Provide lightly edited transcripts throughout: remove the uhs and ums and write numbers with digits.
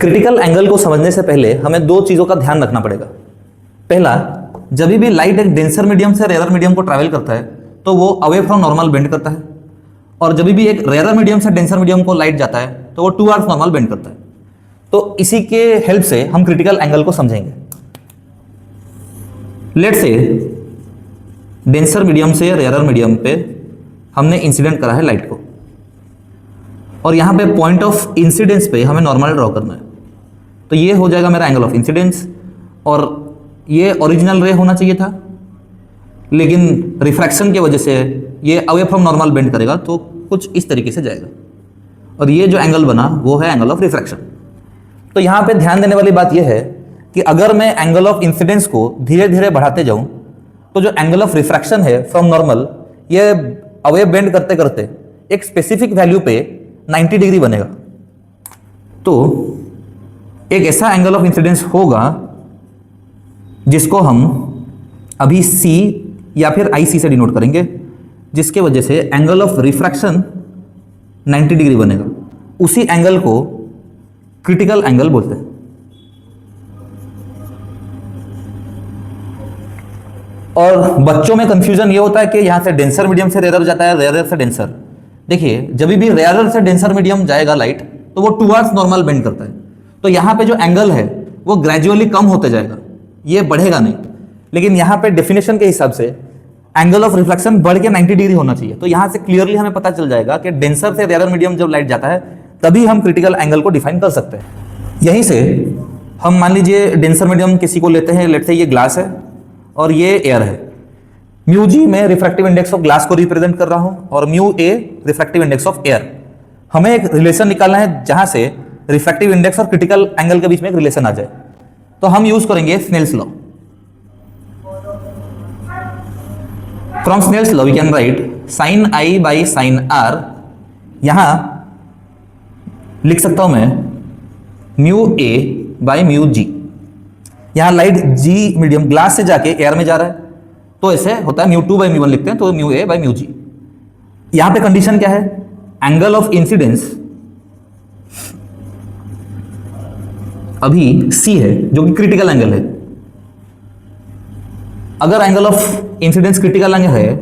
Critical angle को समझने से पहले हमें दो चीजों का ध्यान रखना पड़ेगा। पहला, जब भी लाइट एक डेंसर मीडियम से रेयर मीडियम को ट्रैवल करता है तो वो अवे फ्रॉम नॉर्मल बेंड करता है, और जब भी एक रेयर मीडियम से डेंसर मीडियम को लाइट जाता है तो वो टुवर्ड्स नॉर्मल बेंड करता है। तो इसी के हेल्प से हम क्रिटिकल एंगल को समझेंगे। लेट्स से डेंसर मीडियम से रेयर मीडियम पे हमने इंसिडेंट करा है लाइट को, और यहां पे पॉइंट ऑफ इंसिडेंस पे हमें नॉर्मल ड्रॉ करना है। तो ये हो जाएगा मेरा एंगल ऑफ इंसिडेंस, और ये ओरिजिनल रे होना चाहिए था, लेकिन रिफ्रैक्शन की वजह से ये अवे फ्रॉम नॉर्मल बेंड करेगा तो कुछ इस तरीके से जाएगा, और ये जो एंगल बना वो है एंगल ऑफ रिफ्रैक्शन। तो यहाँ पे ध्यान देने वाली बात यह है कि अगर मैं एंगल ऑफ इंसिडेंस को धीरे धीरे बढ़ाते जाऊं तो जो एंगल ऑफ रिफ्रैक्शन है फ्रॉम नॉर्मल, ये अवे बेंड करते करते एक स्पेसिफिक वैल्यू पे 90 डिग्री बनेगा। तो एक ऐसा एंगल ऑफ इंसिडेंस होगा जिसको हम अभी C या फिर IC से डिनोट करेंगे, जिसके वजह से एंगल ऑफ रिफ्रैक्शन 90 डिग्री बनेगा। उसी एंगल को क्रिटिकल एंगल बोलते हैं। और बच्चों में कंफ्यूजन ये होता है कि यहां से डेंसर मीडियम से रेयर जाता है, रेयर से डेंसर। देखिए, जब भी रेयर से डेंसर मीडियम जाएगा लाइट तो वो टुवर्ड्स नॉर्मल बेंड करता है। तो यहां पे जो एंगल है वो ग्रेजुअली कम होते जाएगा, ये बढ़ेगा नहीं। लेकिन यहाँ पे डेफिनेशन के हिसाब से एंगल ऑफ रिफ्लेक्शन बढ़ के 90 डिग्री होना चाहिए। तो यहाँ से क्लियरली हमें पता चल जाएगा कि डेंसर से रेयर मीडियम जब लाइट जाता है तभी हम क्रिटिकल एंगल को डिफाइन कर सकते हैं। यहीं से हम मान लीजिए डेंसर मीडियम किसी को लेते हैं, लेट्स से ये ग्लास है और ये एयर है। म्यू जी में रिफ्रैक्टिव इंडेक्स ऑफ ग्लास को रिप्रेजेंट कर रहा हूं, और mu A refractive index of air. हमें एक रिलेशन निकालना है जहां से रिफ्रैक्टिव इंडेक्स और क्रिटिकल एंगल के बीच में एक रिलेशन आ जाए। तो हम यूज करेंगे Snell's law. From Snell's law we can write sine i by sine r. यहां लिख सकता हूं मैं mu a by mu g. यहां लाइट जी मीडियम ग्लास से जाके एयर में जा रहा है, तो ऐसे होता है mu two by mu one लिखते हैं, तो mu a by mu g. यहां पे कंडीशन क्या है? एंगल ऑफ इंसिडेंस अभी सी है, जो कि क्रिटिकल एंगल है। अगर angle of incidence critical angle है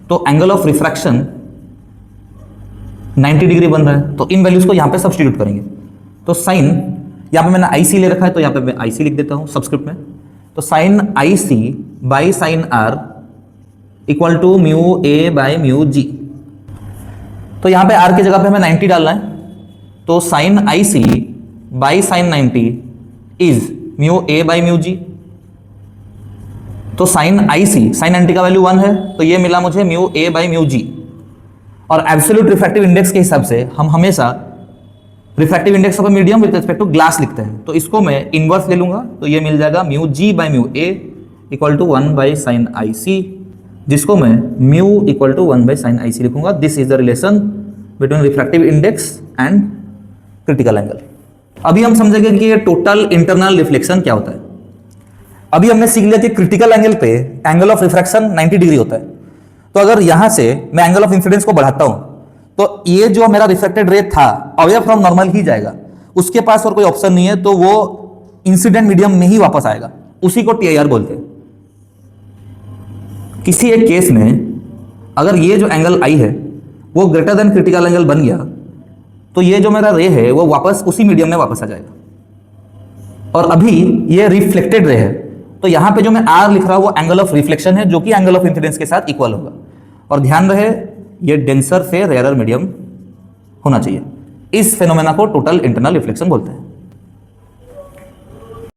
तो एंगल ऑफ रिफ्रैक्शन 90 डिग्री बन रहा है। तो इन वैल्यूज को यहां पे सब्स्टिट्यूट करेंगे। तो साइन, यहां पे मैंने IC ले रखा है तो यहां पे मैं IC लिख देता हूं सबस्क्रिप्ट में। तो sine IC by sine r equal to mu a by mu g. तो यहां पे आर की जगह पे हमें 90 डालना है, तो sine IC by sine 90 is mu a by mu g. तो साइन IC, साइन 90 का वैल्यू 1 है, तो ये मिला मुझे mu a by mu g. और एब्सोल्यूट रिफ्रैक्टिव इंडेक्स के हिसाब से हम हमेशा refractive index of medium with respect to glass लिखते हैं। तो इसको मैं इनवर्स ले लूंगा, तो ये मिल जाएगा mu g by mu a equal to 1 by sine IC, जिसको मैं mu equal to 1 by sine IC लिखूंगा। This is the relation between refractive index and critical angle. अभी हम समझेंगे कि ये टोटल इंटरनल रिफ्लेक्शन क्या होता है। अभी हमने सीख लिया कि क्रिटिकल एंगल पे एंगल ऑफ रिफ्रैक्शन 90 डिग्री होता है। तो अगर यहां से मैं एंगल ऑफ इंसिडेंस को बढ़ाता हूं तो ये जो मेरा रिफ्लेक्टेड रे था अवे फ्रॉम नॉर्मल ही जाएगा, उसके पास और कोई ऑप्शन नहीं है, तो वो इंसिडेंट मीडियम में ही वापस आएगा। उसी को TIR बोलते हैं। किसी एक केस में अगर ये जो एंगल I है वो ग्रेटर देन क्रिटिकल एंगल बन गया तो ये जो मेरा रे है वो वापस उसी मीडियम में वापस आ जाएगा। और अभी ये रिफ्लेक्टेड रे है, तो यहां पे जो मैं R लिख रहा हूं वो एंगल ऑफ रिफ्लेक्शन है, जो कि एंगल ऑफ इंसिडेंस के साथ इक्वल होगा। और ध्यान रहे ये डेंसर से रेयर मीडियम होना चाहिए। इस फेनोमेना को टोटल इंटरनल रिफ्लेक्शन बोलते हैं।